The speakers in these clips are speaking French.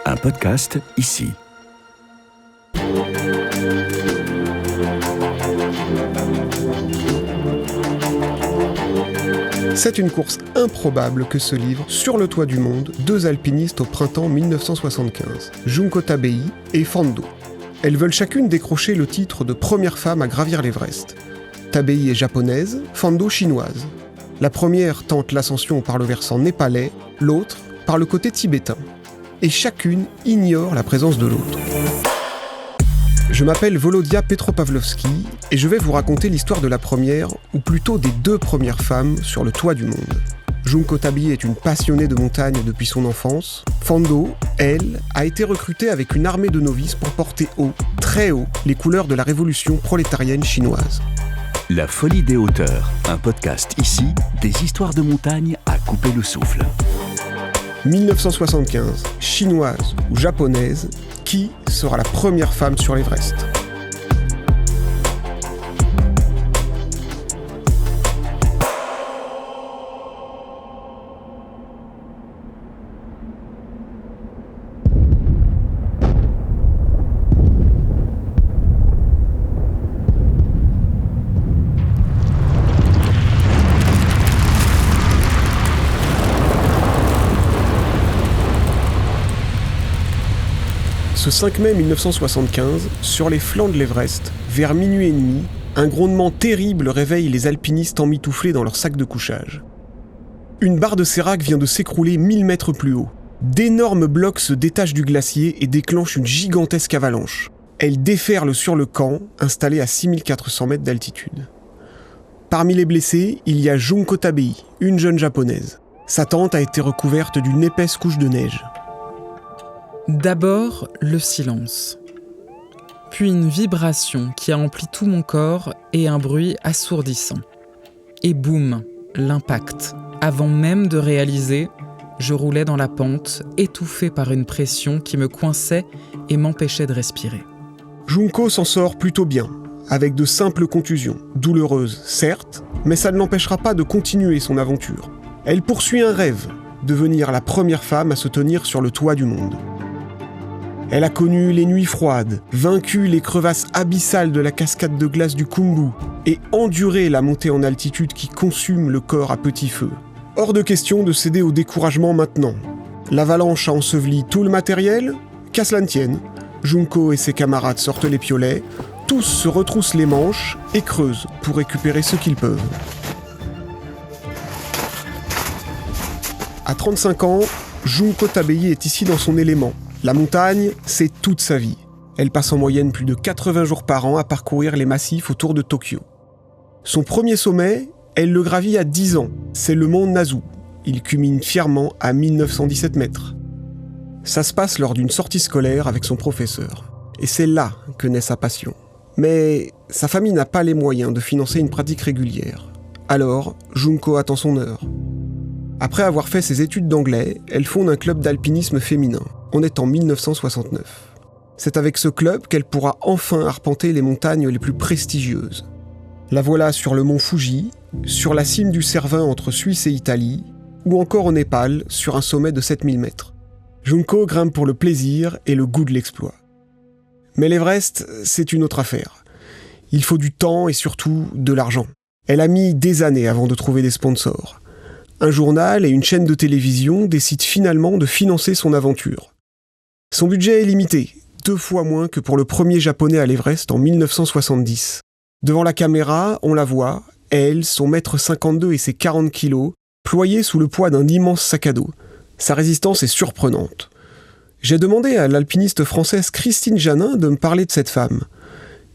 Un podcast ici. C'est une course improbable que se livrent sur le toit du monde deux alpinistes au printemps 1975, Junko Tabei et Fando. Elles veulent chacune décrocher le titre de première femme à gravir l'Everest. Tabei est japonaise, Fando chinoise. La première tente l'ascension par le versant népalais, l'autre par le côté tibétain. Et chacune ignore la présence de l'autre. Je m'appelle Volodia Petropavlovski et je vais vous raconter l'histoire de la première, ou plutôt des deux premières femmes sur le toit du monde. Junko Tabei est une passionnée de montagne depuis son enfance. Fando, elle, a été recrutée avec une armée de novices pour porter haut, très haut, les couleurs de la révolution prolétarienne chinoise. La folie des hauteurs, un podcast ici, des histoires de montagne à couper le souffle. 1975, chinoise ou japonaise, qui sera la première femme sur l'Everest ? Ce 5 mai 1975, sur les flancs de l'Everest, vers minuit et demi, un grondement terrible réveille les alpinistes emmitouflés dans leur sac de couchage. Une barre de sérac vient de s'écrouler 1000 mètres plus haut. D'énormes blocs se détachent du glacier et déclenchent une gigantesque avalanche. Elle déferle sur le camp, installé à 6400 mètres d'altitude. Parmi les blessés, il y a Junko Tabei, une jeune japonaise. Sa tente a été recouverte d'une épaisse couche de neige. D'abord, le silence. Puis une vibration qui a empli tout mon corps et un bruit assourdissant. Et boum, l'impact. Avant même de réaliser, je roulais dans la pente, étouffé par une pression qui me coinçait et m'empêchait de respirer. Junko s'en sort plutôt bien, avec de simples contusions, douloureuses certes, mais ça ne l'empêchera pas de continuer son aventure. Elle poursuit un rêve, devenir la première femme à se tenir sur le toit du monde. Elle a connu les nuits froides, vaincu les crevasses abyssales de la cascade de glace du Khumbu et enduré la montée en altitude qui consume le corps à petit feu. Hors de question de céder au découragement maintenant. L'avalanche a enseveli tout le matériel, qu'à cela ne tienne. Junko et ses camarades sortent les piolets, tous se retroussent les manches et creusent pour récupérer ce qu'ils peuvent. À 35 ans, Junko Tabei est ici dans son élément. La montagne, c'est toute sa vie. Elle passe en moyenne plus de 80 jours par an à parcourir les massifs autour de Tokyo. Son premier sommet, elle le gravit à 10 ans. C'est le mont Nasu. Il culmine fièrement à 1917 mètres. Ça se passe lors d'une sortie scolaire avec son professeur. Et c'est là que naît sa passion. Mais sa famille n'a pas les moyens de financer une pratique régulière. Alors, Junko attend son heure. Après avoir fait ses études d'anglais, elle fonde un club d'alpinisme féminin. On est en 1969. C'est avec ce club qu'elle pourra enfin arpenter les montagnes les plus prestigieuses. La voilà sur le mont Fuji, sur la cime du Cervin entre Suisse et Italie, ou encore au Népal, sur un sommet de 7000 mètres. Junko grimpe pour le plaisir et le goût de l'exploit. Mais l'Everest, c'est une autre affaire. Il faut du temps et surtout de l'argent. Elle a mis des années avant de trouver des sponsors. Un journal et une chaîne de télévision décident finalement de financer son aventure. Son budget est limité, 2 fois moins que pour le premier japonais à l'Everest en 1970. Devant la caméra, on la voit, elle, son 1m52 et ses 40 kilos, ployée sous le poids d'un immense sac à dos. Sa résistance est surprenante. J'ai demandé à l'alpiniste française Christine Janin de me parler de cette femme.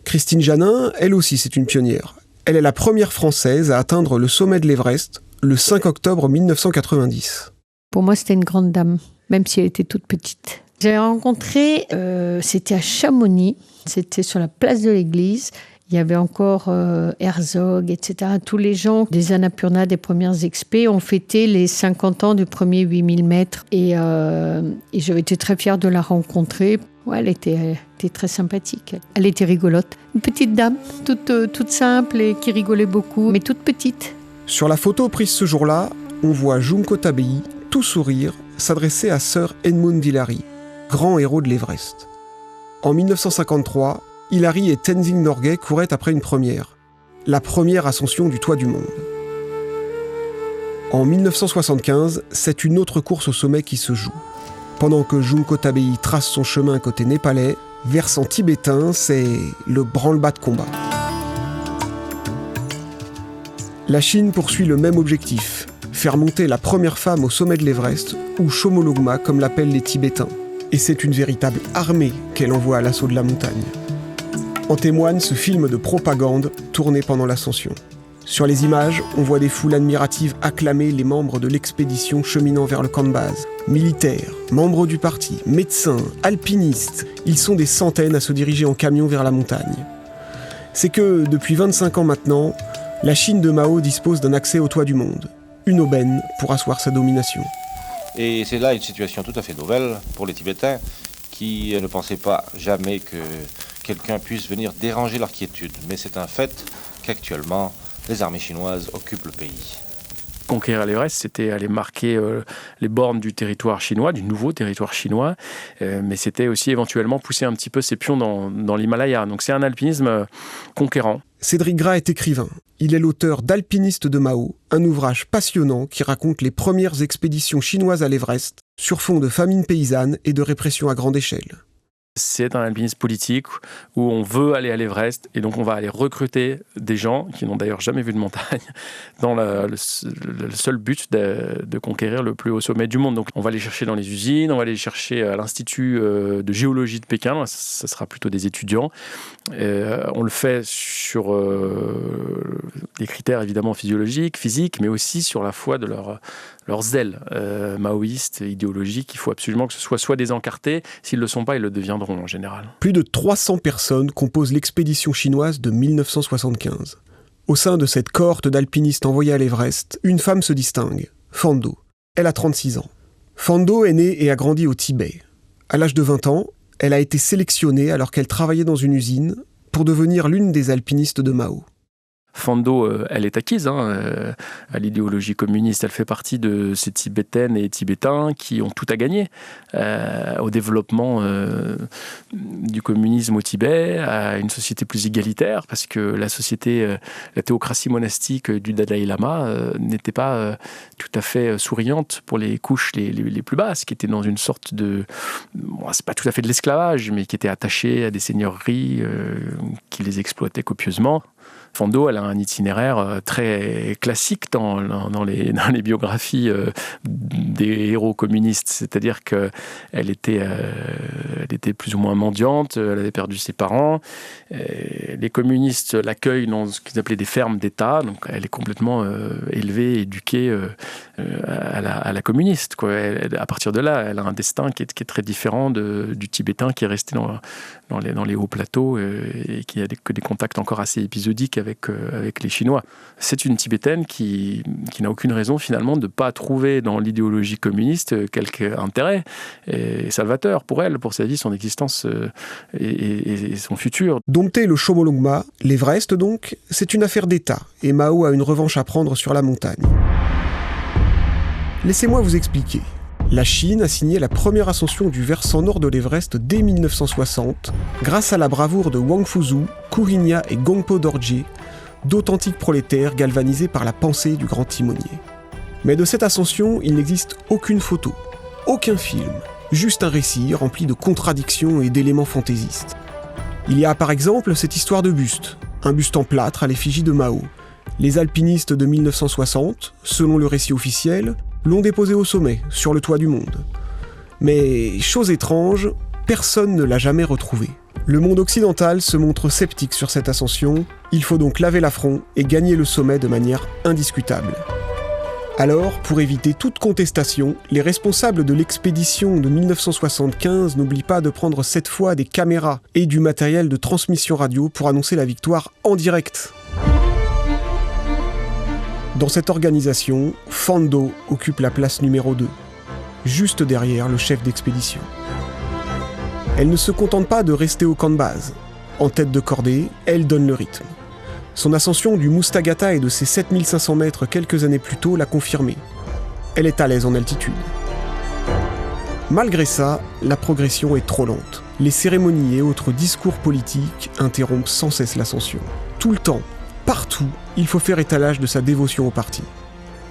Christine Janin, elle aussi, c'est une pionnière. Elle est la première française à atteindre le sommet de l'Everest, le 5 octobre 1990. Pour moi, c'était une grande dame, même si elle était toute petite. J'avais rencontré, c'était à Chamonix, c'était sur la place de l'église. Il y avait encore Herzog, etc. Tous les gens des Annapurna, des premières expés, ont fêté les 50 ans du premier 8000 mètres. Et j'avais été très fière de la rencontrer. Ouais, elle était très sympathique. Elle était rigolote. Une petite dame, toute simple et qui rigolait beaucoup, mais toute petite. Sur la photo prise ce jour-là, on voit Junko Tabei, tout sourire, s'adressait à Sir Edmund Hillary, grand héros de l'Everest. En 1953, Hillary et Tenzing Norgay couraient après une première, la première ascension du toit du monde. En 1975, c'est une autre course au sommet qui se joue. Pendant que Junko Tabei trace son chemin côté népalais, versant tibétain, c'est le branle-bas de combat. La Chine poursuit le même objectif, faire monter la première femme au sommet de l'Everest, ou Chomolungma comme l'appellent les Tibétains. Et c'est une véritable armée qu'elle envoie à l'assaut de la montagne. En témoigne ce film de propagande tourné pendant l'ascension. Sur les images, on voit des foules admiratives acclamer les membres de l'expédition cheminant vers le camp de base. Militaires, membres du parti, médecins, alpinistes, ils sont des centaines à se diriger en camion vers la montagne. C'est que, depuis 25 ans maintenant, la Chine de Mao dispose d'un accès au toit du monde, une aubaine pour asseoir sa domination. Et c'est là une situation tout à fait nouvelle pour les Tibétains qui ne pensaient pas jamais que quelqu'un puisse venir déranger leur quiétude. Mais c'est un fait qu'actuellement, les armées chinoises occupent le pays. Conquérir l'Everest, c'était aller marquer les bornes du territoire chinois, du nouveau territoire chinois, mais c'était aussi éventuellement pousser un petit peu ses pions dans l'Himalaya. Donc c'est un alpinisme conquérant. Cédric Gras est écrivain. Il est l'auteur d'Alpiniste de Mao, un ouvrage passionnant qui raconte les premières expéditions chinoises à l'Everest, sur fond de famine paysanne et de répression à grande échelle. C'est un alpinisme politique où on veut aller à l'Everest et donc on va aller recruter des gens qui n'ont d'ailleurs jamais vu de montagne dans le seul but de conquérir le plus haut sommet du monde. Donc on va les chercher dans les usines, on va les chercher à l'Institut de géologie de Pékin, ça sera plutôt des étudiants. On le fait sur des critères évidemment physiologiques, physiques, mais aussi sur la foi de leur zèle maoïste, idéologique. Il faut absolument que ce soit des encartés. S'ils ne le sont pas, ils le deviendront en général. Plus de 300 personnes composent l'expédition chinoise de 1975. Au sein de cette cohorte d'alpinistes envoyés à l'Everest, une femme se distingue, Fan Do. Elle a 36 ans. Fan Do est née et a grandi au Tibet. À l'âge de 20 ans, elle a été sélectionnée alors qu'elle travaillait dans une usine pour devenir l'une des alpinistes de Mao. Fan Do, elle est acquise à l'idéologie communiste. Elle fait partie de ces Tibétaines et Tibétains qui ont tout à gagner au développement du communisme au Tibet, à une société plus égalitaire, parce que la théocratie monastique du Dalai Lama n'était pas tout à fait souriante pour les couches les plus basses, qui étaient dans une sorte de... c'est pas tout à fait de l'esclavage, mais qui étaient attachées à des seigneuries qui les exploitaient copieusement. Fan Do, elle a un itinéraire très classique dans les biographies des héros communistes, c'est-à-dire qu'elle était plus ou moins mendiante, elle avait perdu ses parents, les communistes l'accueillent dans ce qu'ils appelaient des fermes d'État, donc elle est complètement élevée, éduquée à la communiste, quoi. À partir de là, elle a un destin qui est très différent du Tibétain qui est resté dans les hauts plateaux et qui a que des contacts encore assez épisodiques avec les Chinois. C'est une Tibétaine qui n'a aucune raison finalement de ne pas trouver dans l'idéologie communiste quelque intérêt et salvateur pour elle, pour sa vie, son existence et son futur. Dompter le Chomolungma, l'Everest donc, c'est une affaire d'État et Mao a une revanche à prendre sur la montagne. Laissez-moi vous expliquer. La Chine a signé la première ascension du versant nord de l'Everest dès 1960, grâce à la bravoure de Wang Fuzhou, Kurinya et Gongpo Dorje, d'authentiques prolétaires galvanisés par la pensée du grand timonier. Mais de cette ascension, il n'existe aucune photo, aucun film, juste un récit rempli de contradictions et d'éléments fantaisistes. Il y a par exemple cette histoire de buste, un buste en plâtre à l'effigie de Mao. Les alpinistes de 1960, selon le récit officiel, l'ont déposé au sommet, sur le toit du monde. Mais, chose étrange, personne ne l'a jamais retrouvé. Le monde occidental se montre sceptique sur cette ascension, il faut donc laver l'affront et gagner le sommet de manière indiscutable. Alors, pour éviter toute contestation, les responsables de l'expédition de 1975 n'oublient pas de prendre cette fois des caméras et du matériel de transmission radio pour annoncer la victoire en direct. Dans cette organisation, Fan Do occupe la place numéro 2, juste derrière le chef d'expédition. Elle ne se contente pas de rester au camp de base. En tête de cordée, elle donne le rythme. Son ascension du Mustagata et de ses 7500 mètres quelques années plus tôt l'a confirmé. Elle est à l'aise en altitude. Malgré ça, la progression est trop lente. Les cérémonies et autres discours politiques interrompent sans cesse l'ascension. Tout le temps, partout, il faut faire étalage de sa dévotion au parti.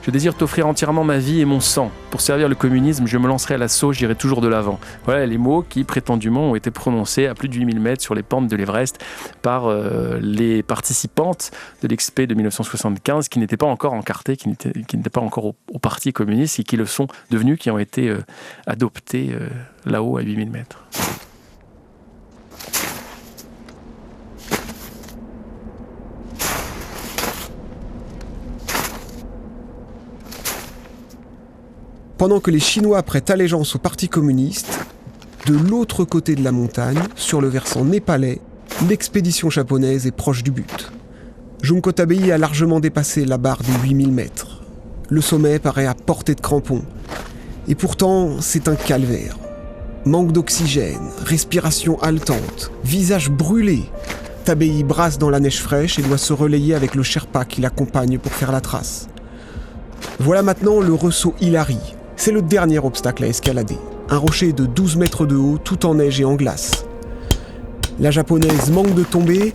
Je désire t'offrir entièrement ma vie et mon sang. Pour servir le communisme, je me lancerai à l'assaut, j'irai toujours de l'avant. Voilà les mots qui, prétendument, ont été prononcés à plus de 8000 mètres sur les pentes de l'Everest par les participantes de l'Expé de 1975 qui n'étaient pas encore encartées, qui n'étaient pas encore au parti communiste et qui le sont devenus, qui ont été adoptés là-haut à 8000 mètres. Pendant que les Chinois prêtent allégeance au Parti communiste, de l'autre côté de la montagne, sur le versant népalais, l'expédition japonaise est proche du but. Junko Tabei a largement dépassé la barre des 8000 mètres. Le sommet paraît à portée de crampon. Et pourtant, c'est un calvaire. Manque d'oxygène, respiration haletante, visage brûlé. Tabei brasse dans la neige fraîche et doit se relayer avec le Sherpa qui l'accompagne pour faire la trace. Voilà maintenant le ressaut Hilary. C'est le dernier obstacle à escalader. Un rocher de 12 mètres de haut, tout en neige et en glace. La japonaise manque de tomber.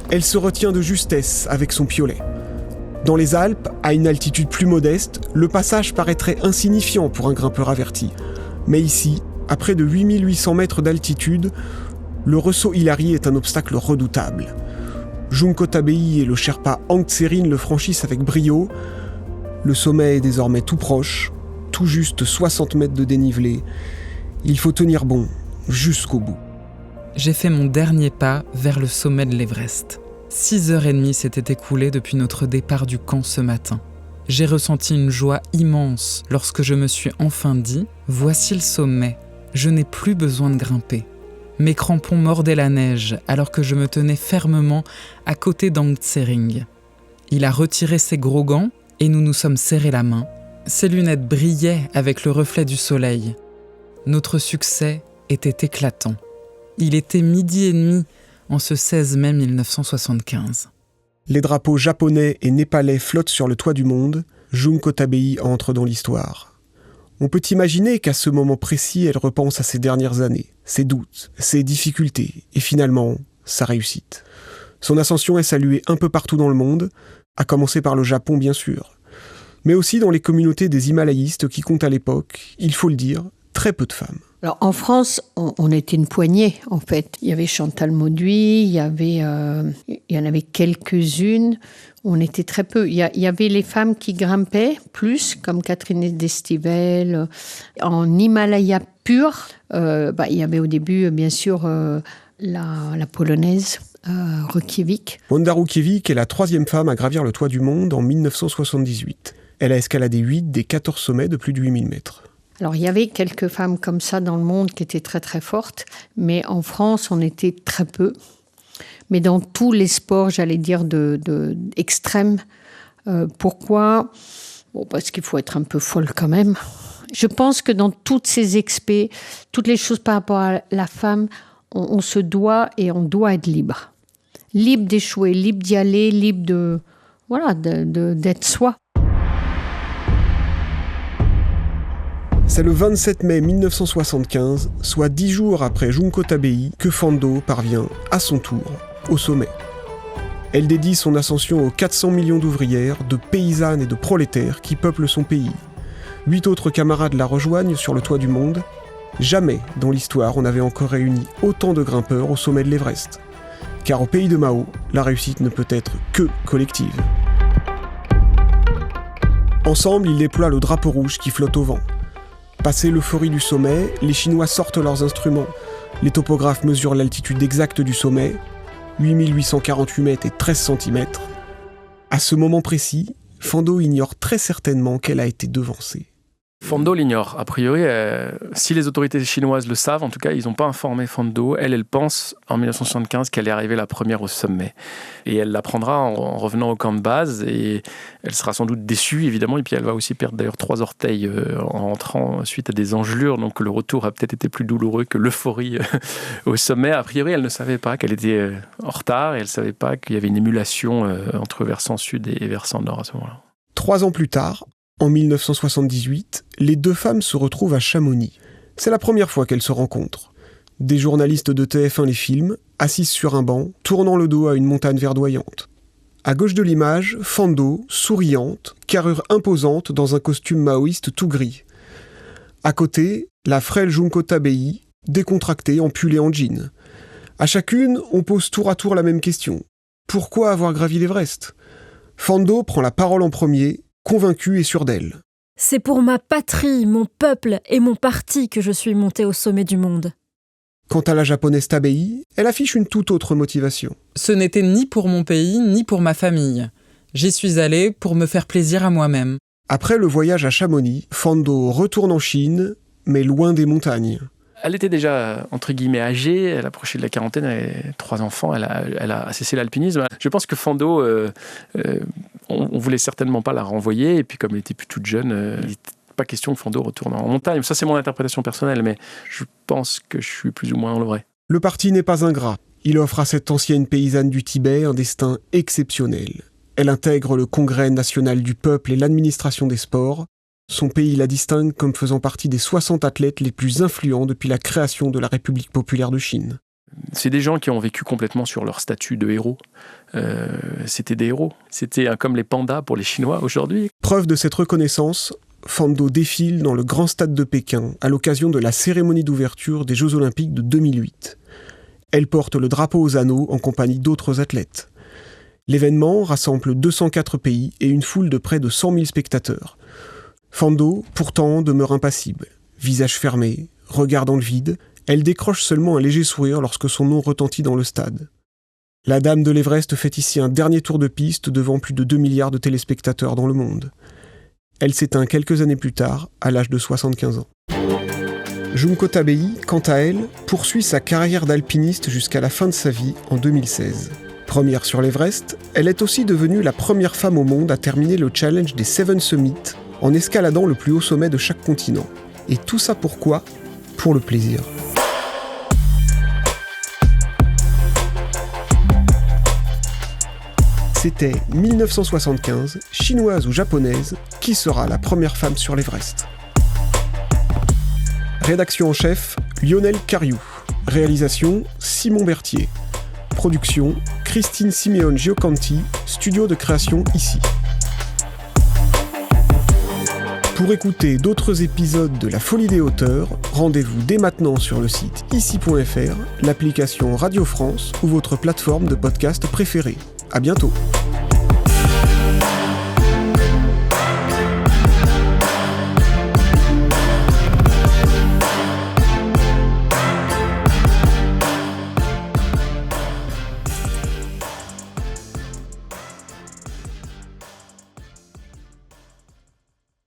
Elle se retient de justesse avec son piolet. Dans les Alpes, à une altitude plus modeste, le passage paraîtrait insignifiant pour un grimpeur averti. Mais ici, à près de 8800 mètres d'altitude, le ressaut Hilary est un obstacle redoutable. Junko Tabei et le Sherpa Ang Tserin le franchissent avec brio. Le sommet est désormais tout proche, tout juste 60 mètres de dénivelé. Il faut tenir bon jusqu'au bout. J'ai fait mon dernier pas vers le sommet de l'Everest. 6h30 s'étaient écoulées depuis notre départ du camp ce matin. J'ai ressenti une joie immense lorsque je me suis enfin dit « Voici le sommet, je n'ai plus besoin de grimper ». Mes crampons mordaient la neige alors que je me tenais fermement à côté d'Ang Tsering. Il a retiré ses gros gants et nous nous sommes serrés la main. Ses lunettes brillaient avec le reflet du soleil. Notre succès était éclatant. Il était 12h30 en ce 16 mai 1975. Les drapeaux japonais et népalais flottent sur le toit du monde. Junko Tabei entre dans l'histoire. On peut imaginer qu'à ce moment précis, elle repense à ses dernières années, ses doutes, ses difficultés et finalement, sa réussite. Son ascension est saluée un peu partout dans le monde, à commencer par le Japon bien sûr, mais aussi dans les communautés des Himalayistes qui comptent à l'époque, il faut le dire, très peu de femmes. Alors en France, on était une poignée en fait. Il y avait Chantal Mauduit, il y en avait quelques-unes. On était très peu. Il y avait les femmes qui grimpaient plus, comme Catherine Destivelle. En Himalaya pur, il y avait au début bien sûr la polonaise. Reykjavik. Wanda Rukkiewicz est la 3e femme à gravir le toit du monde en 1978. Elle a escaladé 8 des 14 sommets de plus de 8000 mètres. Alors, il y avait quelques femmes comme ça dans le monde qui étaient très, très fortes, mais en France, on était très peu. Mais dans tous les sports, j'allais dire, extrêmes. Pourquoi ? Parce qu'il faut être un peu folle quand même. Je pense que dans toutes ces expés, toutes les choses par rapport à la femme, on se doit et on doit être libre. Libre d'échouer, libre d'y aller, libre d'être soi. C'est le 27 mai 1975, soit 10 jours après Junko Tabei, que Fando parvient, à son tour, au sommet. Elle dédie son ascension aux 400 millions d'ouvrières, de paysannes et de prolétaires qui peuplent son pays. 8 autres camarades la rejoignent sur le toit du monde. Jamais dans l'histoire on n'avait encore réuni autant de grimpeurs au sommet de l'Everest. Car au pays de Mao, la réussite ne peut être que collective. Ensemble, ils déploient le drapeau rouge qui flotte au vent. Passé l'euphorie du sommet, les Chinois sortent leurs instruments. Les topographes mesurent l'altitude exacte du sommet, 8848 mètres et 13 cm. À ce moment précis, Fando ignore très certainement qu'elle a été devancée. Fando l'ignore. A priori, si les autorités chinoises le savent, en tout cas, ils n'ont pas informé Fando. Elle pense en 1975 qu'elle est arrivée la première au sommet. Et elle l'apprendra en revenant au camp de base. Et elle sera sans doute déçue, évidemment. Et puis elle va aussi perdre d'ailleurs 3 orteils en rentrant suite à des engelures. Donc le retour a peut-être été plus douloureux que l'euphorie au sommet. A priori, elle ne savait pas qu'elle était en retard. Et elle ne savait pas qu'il y avait une émulation entre versant sud et versant nord à ce moment-là. 3 ans plus tard, en 1978, les 2 femmes se retrouvent à Chamonix. C'est la première fois qu'elles se rencontrent. Des journalistes de TF1 les filment, assises sur un banc, tournant le dos à une montagne verdoyante. À gauche de l'image, Fando, souriante, carrure imposante dans un costume maoïste tout gris. À côté, la frêle Junko Tabei, décontractée en pull et en jean. À chacune, on pose tour à tour la même question. Pourquoi avoir gravi l'Everest ? Fando prend la parole en premier, convaincue et sûre d'elle. C'est pour ma patrie, mon peuple et mon parti que je suis montée au sommet du monde. Quant à la japonaise Tabei, elle affiche une toute autre motivation. Ce n'était ni pour mon pays, ni pour ma famille. J'y suis allée pour me faire plaisir à moi-même. Après le voyage à Chamonix, Fando retourne en Chine, mais loin des montagnes. Elle était déjà, entre guillemets, âgée, elle approchait de la quarantaine, elle avait 3 enfants, elle a cessé l'alpinisme. Je pense que Fando, on voulait certainement pas la renvoyer, et puis comme elle était plus toute jeune, il n'était pas question que Fando retourne en montagne. Ça, c'est mon interprétation personnelle, mais je pense que je suis plus ou moins dans le vrai. Le parti n'est pas ingrat. Il offre à cette ancienne paysanne du Tibet un destin exceptionnel. Elle intègre le Congrès national du peuple et l'administration des sports. Son pays la distingue comme faisant partie des 60 athlètes les plus influents depuis la création de la République populaire de Chine. C'est des gens qui ont vécu complètement sur leur statut de héros. C'était des héros. C'était comme les pandas pour les Chinois aujourd'hui. Preuve de cette reconnaissance, Fando défile dans le grand stade de Pékin à l'occasion de la cérémonie d'ouverture des Jeux Olympiques de 2008. Elle porte le drapeau aux anneaux en compagnie d'autres athlètes. L'événement rassemble 204 pays et une foule de près de 100 000 spectateurs. Fando, pourtant, demeure impassible. Visage fermé, regard dans le vide, elle décroche seulement un léger sourire lorsque son nom retentit dans le stade. La dame de l'Everest fait ici un dernier tour de piste devant plus de 2 milliards de téléspectateurs dans le monde. Elle s'éteint quelques années plus tard, à l'âge de 75 ans. Junko Tabei, quant à elle, poursuit sa carrière d'alpiniste jusqu'à la fin de sa vie en 2016. Première sur l'Everest, elle est aussi devenue la première femme au monde à terminer le challenge des 7 Summits en escaladant le plus haut sommet de chaque continent. Et tout ça pourquoi ? Pour le plaisir. C'était 1975, chinoise ou japonaise, qui sera la première femme sur l'Everest. Rédaction en chef, Lionel Cariou. Réalisation, Simon Berthier. Production, Christine Simeone Giocanti, studio de création ici. Pour écouter d'autres épisodes de La Folie des Hauteurs, rendez-vous dès maintenant sur le site ici.fr, l'application Radio France ou votre plateforme de podcast préférée. À bientôt.